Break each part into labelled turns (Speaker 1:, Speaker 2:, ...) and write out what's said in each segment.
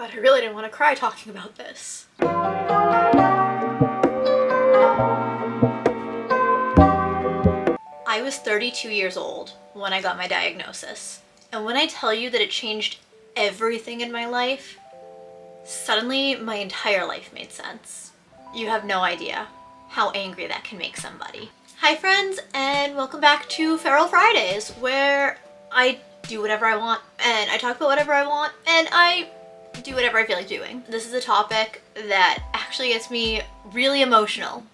Speaker 1: God, I really didn't want to cry talking about this. I was 32 years old when I got my diagnosis. And when I tell you that it changed everything in my life, suddenly my entire life made sense. You have no idea how angry that can make somebody. Hi friends, and welcome back to Feral Fridays, where I do whatever I want, and I talk about whatever I want, and I do whatever I feel like doing. This is a topic that actually gets me really emotional.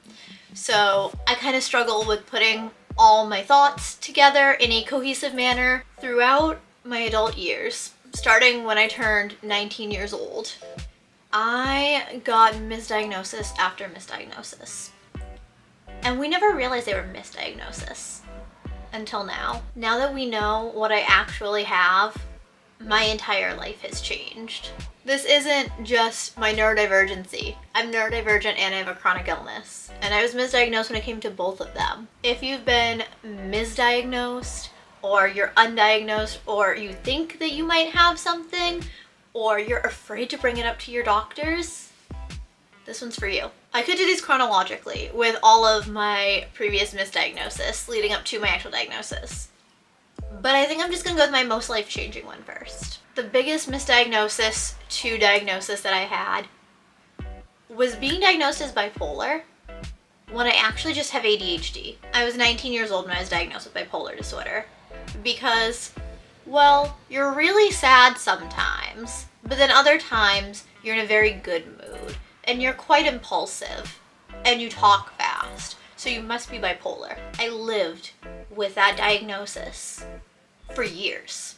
Speaker 1: So I kind of struggle with putting all my thoughts together in a cohesive manner throughout my adult years. Starting when I turned 19 years old, I got misdiagnosis after misdiagnosis. And we never realized they were misdiagnoses until now. Now that we know what I actually have, my entire life has changed. This isn't just my neurodivergency. I'm neurodivergent and I have a chronic illness. And I was misdiagnosed when it came to both of them. If you've been misdiagnosed, or you're undiagnosed, or you think that you might have something, or you're afraid to bring it up to your doctors, this one's for you. I could do these chronologically with all of my previous misdiagnosis leading up to my actual diagnosis. But I think I'm just gonna go with my most life-changing one first. The biggest misdiagnosis to diagnosis that I had was being diagnosed as bipolar when I actually just have ADHD. I was 19 years old when I was diagnosed with bipolar disorder because, well, you're really sad sometimes, but then other times you're in a very good mood and you're quite impulsive and you talk fast, so you must be bipolar. I lived with that diagnosis for years.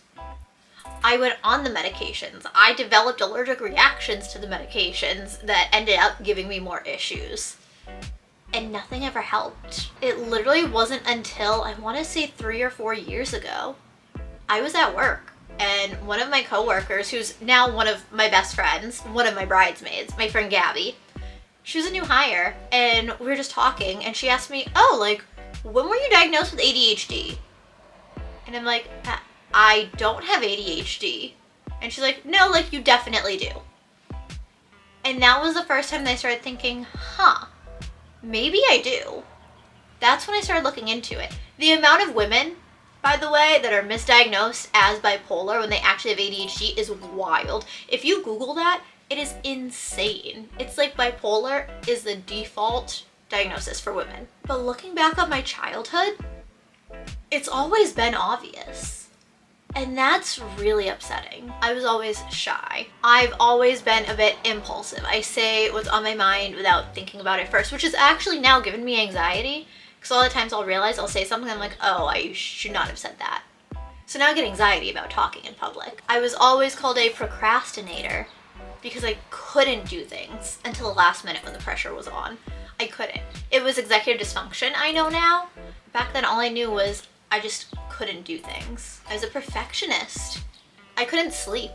Speaker 1: I went on the medications. I developed allergic reactions to the medications that ended up giving me more issues. And nothing ever helped. It literally wasn't until, I want to say 3 or 4 years ago, I was at work and one of my coworkers, who's now one of my best friends, one of my bridesmaids, my friend Gabby, she was a new hire and we were just talking and she asked me, oh, like, when were you diagnosed with ADHD? And I'm like, I don't have ADHD. And she's like, no, like, you definitely do. And that was the first time that I started thinking, maybe I do. That's when I started looking into it. The amount of women, by the way, that are misdiagnosed as bipolar when they actually have ADHD is wild. If you Google that, it is insane. It's like bipolar is the default diagnosis for women. But looking back on my childhood, it's always been obvious. And that's really upsetting. I was always shy. I've always been a bit impulsive. I say what's on my mind without thinking about it first, which has actually now given me anxiety. Because all the times I'll realize I'll say something, I'm like, oh, I should not have said that. So now I get anxiety about talking in public. I was always called a procrastinator because I couldn't do things until the last minute when the pressure was on. I couldn't. It was executive dysfunction, I know now. Back then all I knew was I just couldn't do things. I was a perfectionist. I couldn't sleep.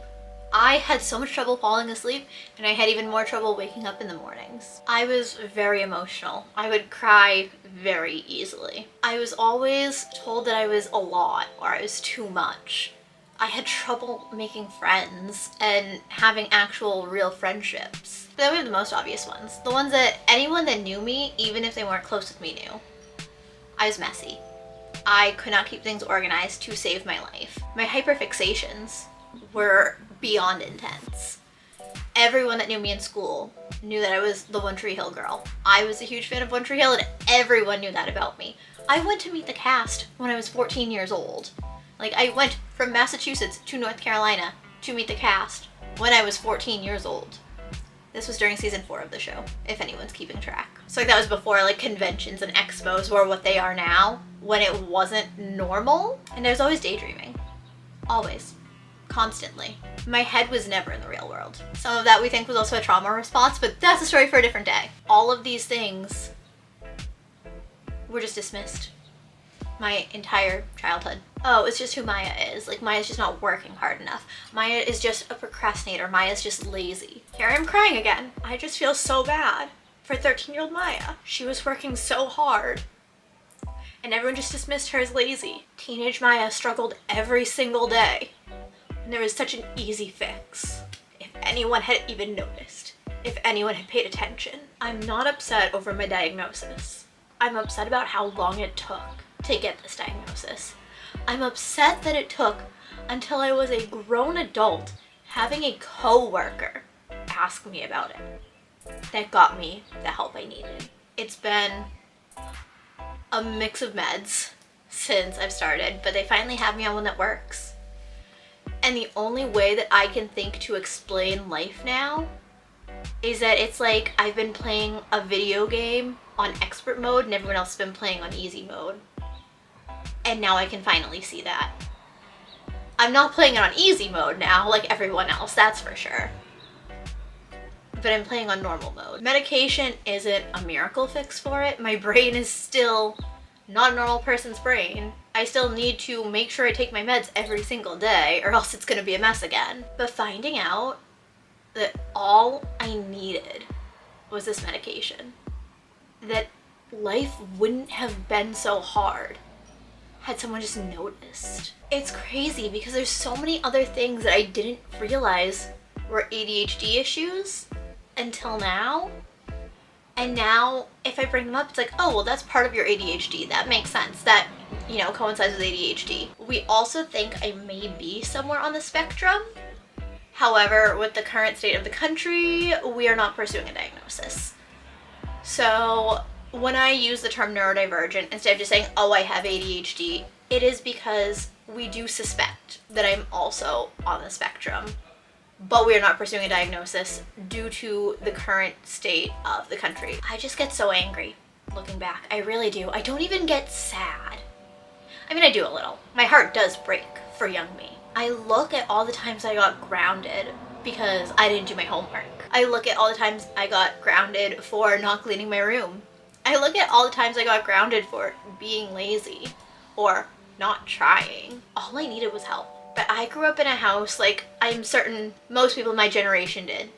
Speaker 1: I had so much trouble falling asleep and I had even more trouble waking up in the mornings. I was very emotional. I would cry very easily. I was always told that I was a lot or I was too much. I had trouble making friends and having actual real friendships. But they were the most obvious ones. The ones that anyone that knew me, even if they weren't close with me, knew. I was messy. I could not keep things organized to save my life. My hyperfixations were beyond intense. Everyone that knew me in school knew that I was the One Tree Hill girl. I was a huge fan of One Tree Hill and everyone knew that about me. I went to meet the cast when I was 14 years old. Like, I went from Massachusetts to North Carolina to meet the cast when I was 14 years old. This was during season 4 of the show, if anyone's keeping track. So like that was before like conventions and expos were what they are now, when it wasn't normal. And I was always daydreaming. Always. Constantly. My head was never in the real world. Some of that we think was also a trauma response, but that's a story for a different day. All of these things were just dismissed my entire childhood. Oh, it's just who Maya is. Like, Maya's just not working hard enough. Maya is just a procrastinator. Maya's just lazy. Here I am crying again. I just feel so bad for 13-year-old Maya. She was working so hard and everyone just dismissed her as lazy. Teenage Maya struggled every single day and there was such an easy fix. If anyone had even noticed, if anyone had paid attention. I'm not upset over my diagnosis. I'm upset about how long it took to get this diagnosis. I'm upset that it took until I was a grown adult having a coworker ask me about it that got me the help I needed. It's been a mix of meds since I've started, but they finally have me on one that works. And the only way that I can think to explain life now is that it's like I've been playing a video game on expert mode and everyone else has been playing on easy mode. And now I can finally see that. I'm not playing it on easy mode now like everyone else, that's for sure. But I'm playing on normal mode. Medication isn't a miracle fix for it. My brain is still not a normal person's brain. I still need to make sure I take my meds every single day or else it's gonna be a mess again. But finding out that all I needed was this medication, that life wouldn't have been so hard had someone just noticed. It's crazy because there's so many other things that I didn't realize were ADHD issues until now. And now if I bring them up, it's like, oh, well, that's part of your ADHD. That makes sense. That, you know, coincides with ADHD. We also think I may be somewhere on the spectrum. However, with the current state of the country, we are not pursuing a diagnosis. So when I use the term neurodivergent, instead of just saying, oh, I have ADHD, it is because we do suspect that I'm also on the spectrum, but we are not pursuing a diagnosis due to the current state of the country. I just get so angry looking back. I really do. I don't even get sad. I mean, I do a little. My heart does break for young me. I look at all the times I got grounded because I didn't do my homework. I look at all the times I got grounded for not cleaning my room. I look at all the times I got grounded for being lazy or not trying. All I needed was help. But I grew up in a house, like I'm certain most people in my generation did.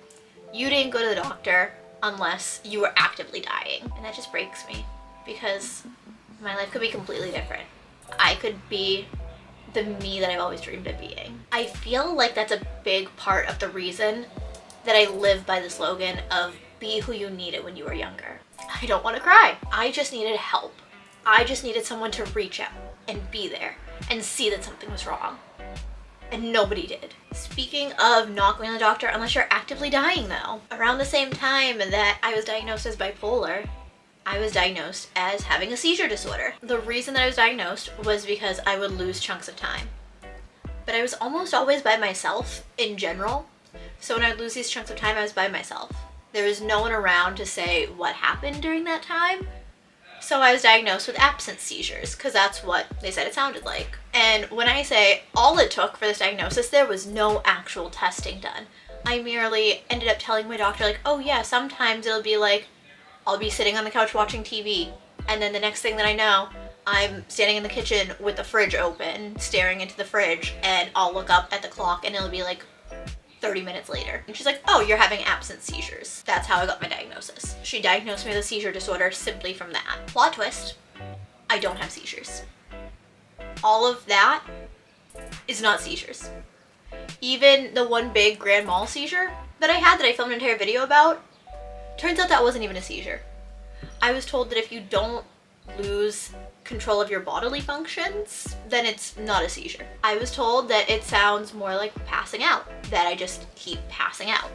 Speaker 1: You didn't go to the doctor unless you were actively dying. And that just breaks me because my life could be completely different. I could be the me that I've always dreamed of being. I feel like that's a big part of the reason that I live by the slogan of be who you needed when you were younger. I don't want to cry. I just needed help. I just needed someone to reach out and be there and see that something was wrong. And nobody did. Speaking of not going to the doctor unless you're actively dying though, around the same time that I was diagnosed as bipolar, I was diagnosed as having a seizure disorder. The reason that I was diagnosed was because I would lose chunks of time. But I was almost always by myself in general. So when I would lose these chunks of time, I was by myself. There was no one around to say what happened during that time. So I was diagnosed with absence seizures because that's what they said it sounded like. And when I say all it took for this diagnosis, there was no actual testing done. I merely ended up telling my doctor like, oh yeah, sometimes it'll be like, I'll be sitting on the couch watching TV, and then the next thing that I know, I'm standing in the kitchen with the fridge open, staring into the fridge, and I'll look up at the clock and it'll be like 30 minutes later. And she's like, oh, you're having absence seizures. That's how I got my diagnosis. She diagnosed me with a seizure disorder simply from that. Plot twist, I don't have seizures. All of that is not seizures. Even the one big grand mal seizure that I had that I filmed an entire video about, turns out that wasn't even a seizure. I was told that if you don't lose control of your bodily functions, then it's not a seizure. I was told that it sounds more like passing out, that I just keep passing out,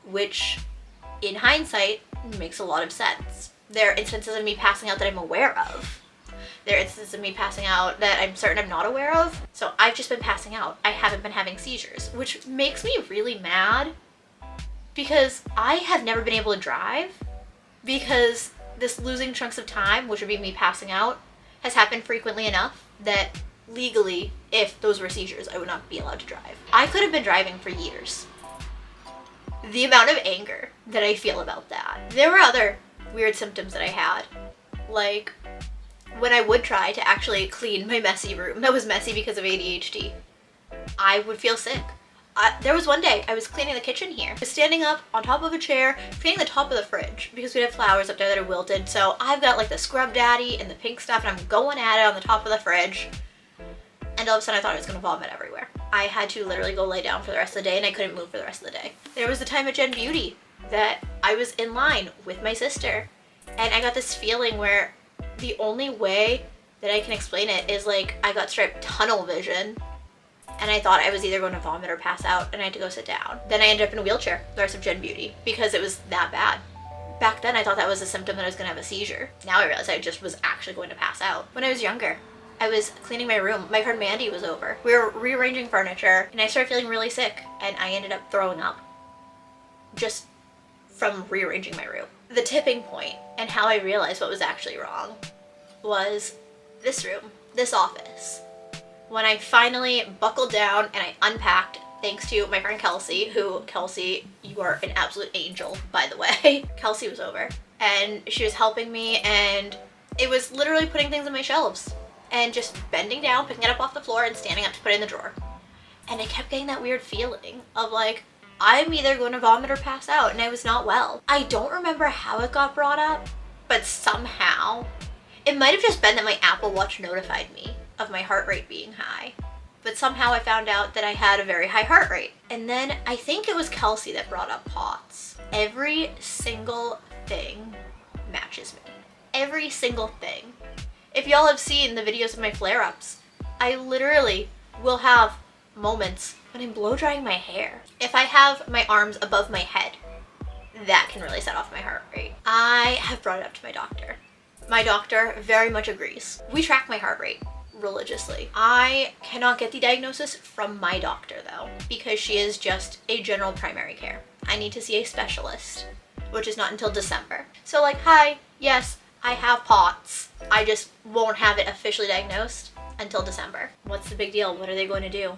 Speaker 1: which in hindsight makes a lot of sense. There are instances of me passing out that I'm aware of. There are instances of me passing out that I'm certain I'm not aware of. So I've just been passing out. I haven't been having seizures, which makes me really mad because I have never been able to drive because this losing chunks of time, which would be me passing out, has happened frequently enough that legally, if those were seizures, I would not be allowed to drive. I could have been driving for years. The amount of anger that I feel about that. There were other weird symptoms that I had, like when I would try to actually clean my messy room that was messy because of ADHD, I would feel sick. There was one day I was cleaning the kitchen here. I was standing up on top of a chair, cleaning the top of the fridge because we have flowers up there that are wilted. So I've got like the Scrub Daddy and the pink stuff and I'm going at it on the top of the fridge. and all of a sudden I thought I was gonna vomit everywhere. I had to literally go lay down for the rest of the day, and I couldn't move for the rest of the day. There was the time at Gen Beauty that I was in line with my sister, and I got this feeling where the only way that I can explain it is like I got striped tunnel vision, and I thought I was either going to vomit or pass out, and I had to go sit down. Then I ended up in a wheelchair the rest of Gen Beauty because it was that bad. Back then I thought that was a symptom that I was going to have a seizure. Now I realize I just was actually going to pass out. When I was younger, I was cleaning my room. My friend Mandy was over. We were rearranging furniture, and I started feeling really sick, and I ended up throwing up just from rearranging my room. The tipping point and how I realized what was actually wrong was this room, this office. When I finally buckled down and I unpacked, thanks to my friend Kelsey, Kelsey, you are an absolute angel, by the way. Kelsey was over, and she was helping me, and it was literally putting things on my shelves and just bending down, picking it up off the floor, and standing up to put it in the drawer. And I kept getting that weird feeling of like, I'm either going to vomit or pass out, and I was not well. I don't remember how it got brought up, but somehow, it might have just been that my Apple Watch notified me of my heart rate being high. But somehow I found out that I had a very high heart rate. And then I think it was Kelsey that brought up POTS. Every single thing matches me. Every single thing. If y'all have seen the videos of my flare-ups, I literally will have moments when I'm blow drying my hair. If I have my arms above my head, that can really set off my heart rate. I have brought it up to my doctor. My doctor very much agrees. We track my heart rate religiously. I cannot get the diagnosis from my doctor though, because she is just a general primary care. I need to see a specialist, which is not until December. So like, hi, yes, I have POTS. I just won't have it officially diagnosed until December. What's the big deal? What are they going to do?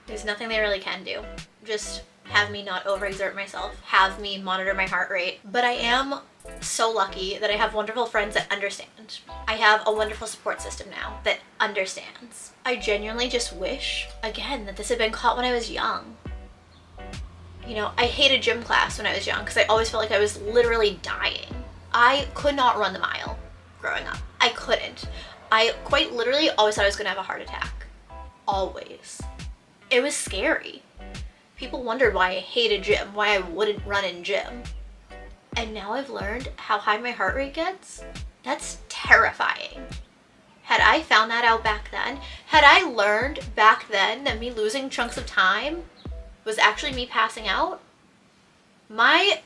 Speaker 1: There's nothing they really can do. Just have me not overexert myself, have me monitor my heart rate. But I am so lucky that I have wonderful friends that understand. I have a wonderful support system now that understands. I genuinely just wish, again, that this had been caught when I was young. You know, I hated gym class when I was young because I always felt like I was literally dying. I could not run the mile growing up. I couldn't. I quite literally always thought I was going to have a heart attack. Always. It was scary. People wondered why I hated gym, why I wouldn't run in gym. And now I've learned how high my heart rate gets. That's terrifying. Had I found that out back then, had I learned back then that me losing chunks of time was actually me passing out, my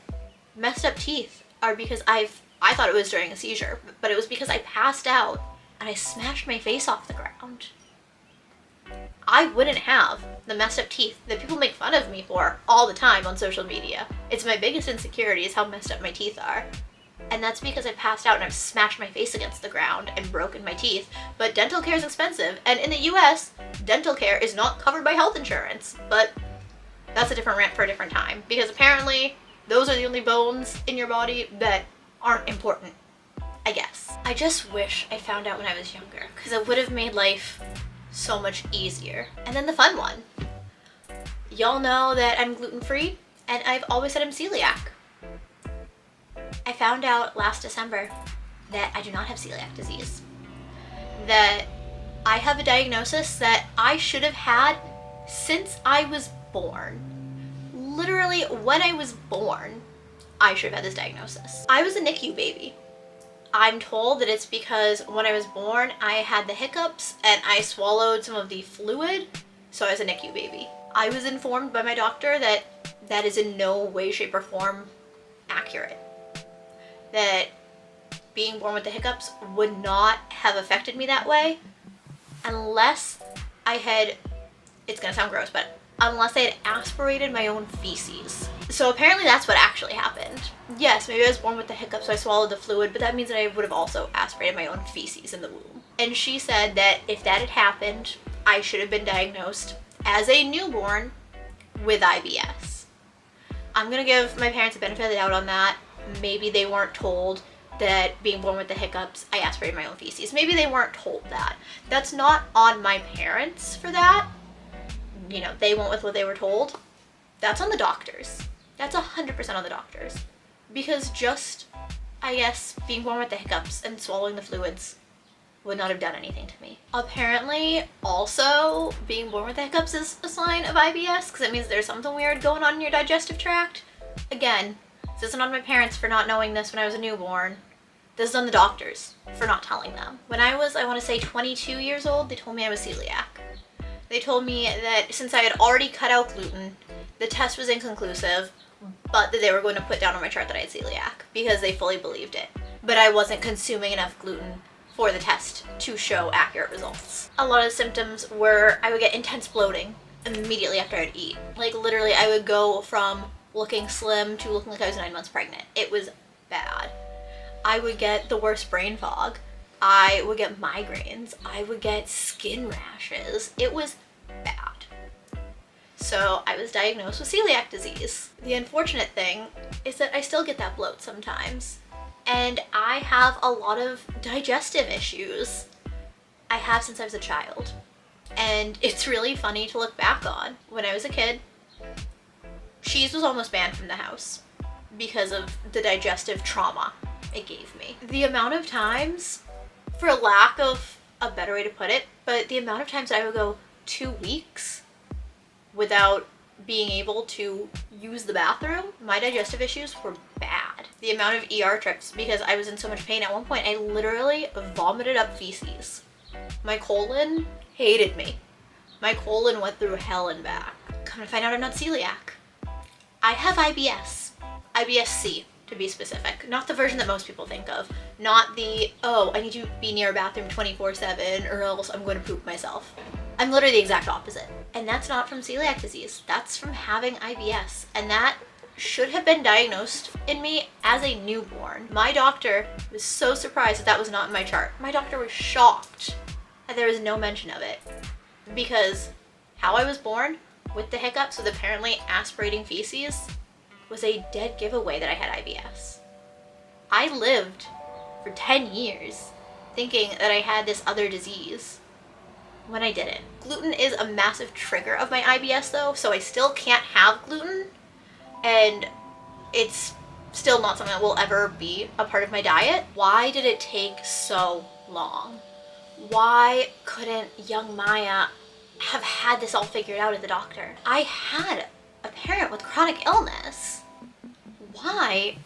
Speaker 1: messed up teeth are because I thought it was during a seizure, but it was because I passed out and I smashed my face off the ground. I wouldn't have the messed up teeth that people make fun of me for all the time on social media. It's my biggest insecurity is how messed up my teeth are. And that's because I passed out and I've smashed my face against the ground and broken my teeth. But dental care is expensive, and in the US, dental care is not covered by health insurance. But that's a different rant for a different time, because apparently those are the only bones in your body that aren't important, I guess. I just wish I found out when I was younger, because it would have made life so much easier. And then the fun one. Y'all know that I'm gluten-free, and I've always said I'm celiac. I found out last December that I do not have celiac disease. That I have a diagnosis that I should have had since I was born. Literally, when I was born, I should have had this diagnosis. I was a NICU baby. I'm told that it's because when I was born, I had the hiccups and I swallowed some of the fluid, so I was a NICU baby. I was informed by my doctor that that is in no way, shape, or form accurate. That being born with the hiccups would not have affected me that way unless I had, it's gonna sound gross, but unless I had aspirated my own feces. So apparently that's what actually happened. Yes, maybe I was born with the hiccups, so I swallowed the fluid, but that means that I would have also aspirated my own feces in the womb. And she said that if that had happened, I should have been diagnosed as a newborn with IBS. I'm gonna give my parents the benefit of the doubt on that. Maybe they weren't told that being born with the hiccups, I aspirated my own feces. Maybe they weren't told that. That's not on my parents for that. You know, they went with what they were told. That's on the doctors. That's 100% on the doctors. Because just, I guess, being born with the hiccups and swallowing the fluids would not have done anything to me. Apparently, also, being born with hiccups is a sign of IBS, because it means there's something weird going on in your digestive tract. Again, this isn't on my parents for not knowing this when I was a newborn. This is on the doctors for not telling them. When I was, I want to say 22 years old, they told me I was celiac. They told me that since I had already cut out gluten, the test was inconclusive, but that they were going to put down on my chart that I had celiac because they fully believed it. But I wasn't consuming enough gluten for the test to show accurate results. A lot of the symptoms were I would get intense bloating immediately after I'd eat. Like literally I would go from looking slim to looking like I was 9 months pregnant. It was bad. I would get the worst brain fog. I would get migraines. I would get skin rashes. It was bad. So I was diagnosed with celiac disease. The unfortunate thing is that I still get that bloat sometimes. And I have a lot of digestive issues. I have since I was a child. And it's really funny to look back on. When I was a kid, cheese was almost banned from the house because of the digestive trauma it gave me. The amount of times, for lack of a better way to put it, but the amount of times I would go 2 weeks without being able to use the bathroom, my digestive issues were bad. The amount of ER trips because I was in so much pain. At one point, I literally vomited up feces. My colon hated me. My colon went through hell and back. Come to find out I'm not celiac. I have IBS. IBS-C, to be specific. Not the version that most people think of. Not the, oh, I need to be near a bathroom 24/7 or else I'm going to poop myself. I'm literally the exact opposite. And that's not from celiac disease. That's from having IBS. And that should have been diagnosed in me as a newborn. My doctor was so surprised that that was not in my chart. My doctor was shocked that there was no mention of it. Because how I was born, with the hiccups, with apparently aspirating feces, was a dead giveaway that I had IBS. I lived for 10 years thinking that I had this other disease when I didn't. Gluten is a massive trigger of my IBS though, so I still can't have gluten, and it's still not something that will ever be a part of my diet. Why did it take so long? Why couldn't young Maya have had this all figured out at the doctor? I had a parent with chronic illness. Why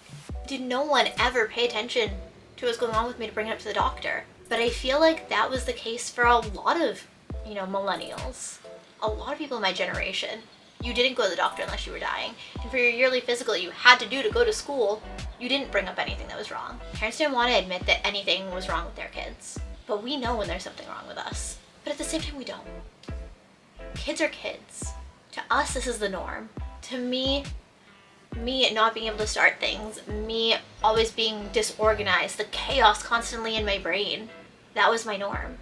Speaker 1: did no one ever pay attention to what's going on with me to bring it up to the doctor? But I feel like that was the case for a lot of, millennials. A lot of people in my generation. You didn't go to the doctor unless you were dying. And for your yearly physical that you had to do to go to school, you didn't bring up anything that was wrong. Parents didn't want to admit that anything was wrong with their kids. But we know when there's something wrong with us. But at the same time, we don't. Kids are kids. To us, this is the norm. To me not being able to start things, me always being disorganized, the chaos constantly in my brain, that was my norm.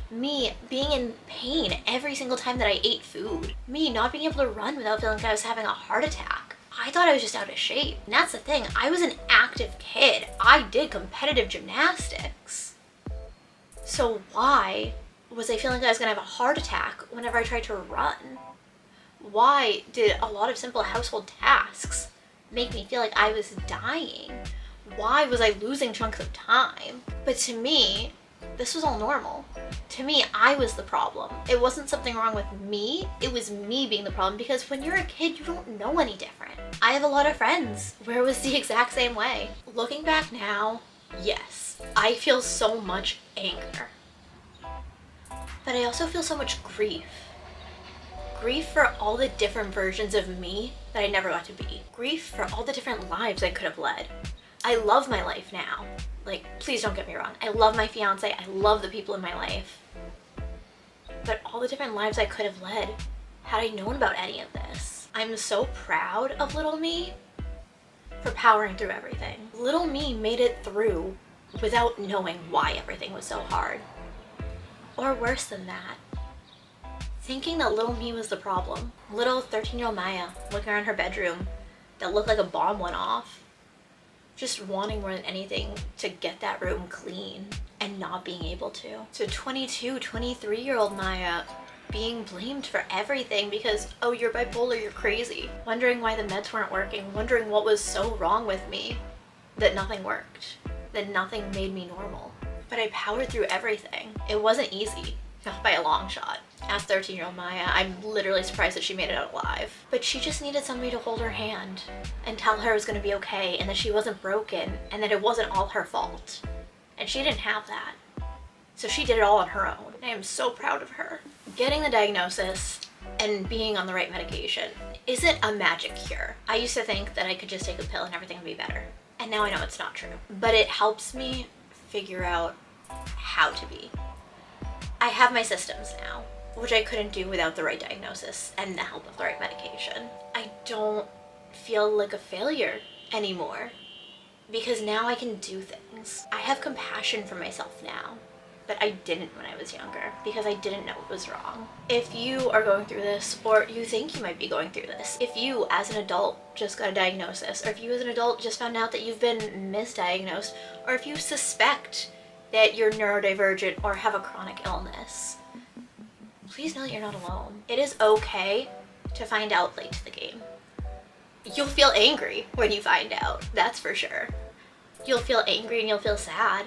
Speaker 1: Me being in pain every single time that I ate food. Me not being able to run without feeling like I was having a heart attack. I thought I was just out of shape. And that's the thing, I was an active kid. I did competitive gymnastics. So why was I feeling like I was gonna have a heart attack whenever I tried to run? Why did a lot of simple household tasks make me feel like I was dying? Why was I losing chunks of time? But to me, this was all normal. To me, I was the problem. It wasn't something wrong with me, it was me being the problem, because when you're a kid, you don't know any different. I have a lot of friends where it was the exact same way. Looking back now, yes, I feel so much anger. But I also feel so much grief. Grief for all the different versions of me that I never got to be. Grief for all the different lives I could have led. I love my life now. Like, please don't get me wrong. I love my fiance. I love the people in my life. But all the different lives I could have led, had I known about any of this. I'm so proud of little me for powering through everything. Little me made it through without knowing why everything was so hard. Or worse than that, thinking that little me was the problem. Little 13-year-old Maya looking around her bedroom that looked like a bomb went off, just wanting more than anything to get that room clean and not being able to. So 22, 23-year-old Maya being blamed for everything because, oh, you're bipolar, you're crazy. Wondering why the meds weren't working, wondering what was so wrong with me that nothing worked, that nothing made me normal. but I powered through everything. It wasn't easy, not by a long shot. As 13-year-old Maya, I'm literally surprised that she made it out alive. But she just needed somebody to hold her hand and tell her it was gonna be okay and that she wasn't broken and that it wasn't all her fault. And she didn't have that. So she did it all on her own. I am so proud of her. Getting the diagnosis and being on the right medication isn't a magic cure. I used to think that I could just take a pill and everything would be better. And now I know it's not true. But it helps me figure out how to be. I have my systems now, which I couldn't do without the right diagnosis and the help of the right medication. I don't feel like a failure anymore because now I can do things. I have compassion for myself now, but I didn't when I was younger because I didn't know what was wrong. If you are going through this, or you think you might be going through this, if you as an adult just got a diagnosis, or if you as an adult just found out that you've been misdiagnosed, or if you suspect that you're neurodivergent or have a chronic illness, please know that you're not alone. It is okay to find out late to the game. You'll feel angry when you find out, that's for sure. You'll feel angry and you'll feel sad,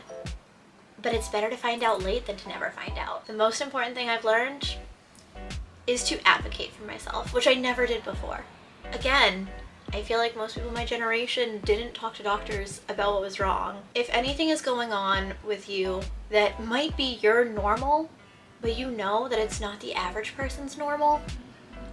Speaker 1: but it's better to find out late than to never find out. The most important thing I've learned is to advocate for myself, which I never did before. Again, I feel like most people in my generation didn't talk to doctors about what was wrong. If anything is going on with you that might be your normal, but you know that it's not the average person's normal,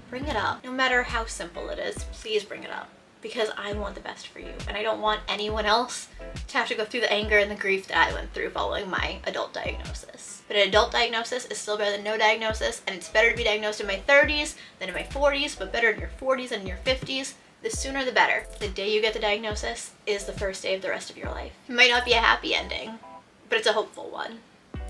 Speaker 1: bring it up. No matter how simple it is, please bring it up. Because I want the best for you, and I don't want anyone else to have to go through the anger and the grief that I went through following my adult diagnosis. But an adult diagnosis is still better than no diagnosis, and it's better to be diagnosed in my 30s than in my 40s, but better in your 40s and in your 50s. The sooner the better. The day you get the diagnosis is the first day of the rest of your life. It might not be a happy ending, but it's a hopeful one.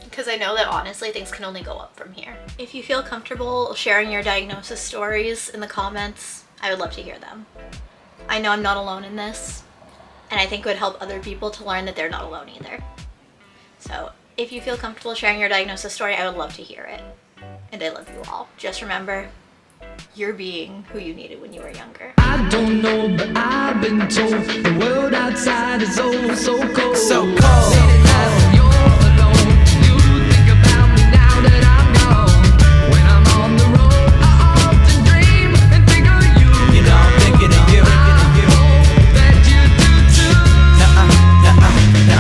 Speaker 1: Because I know that honestly things can only go up from here. If you feel comfortable sharing your diagnosis stories in the comments, I would love to hear them. I know I'm not alone in this, and I think it would help other people to learn that they're not alone either. So if you feel comfortable sharing your diagnosis story, I would love to hear it. And I love you all. Just remember, you're being who you needed when you were younger.
Speaker 2: I don't know, but I've been told the world outside is oh so cold. So cold.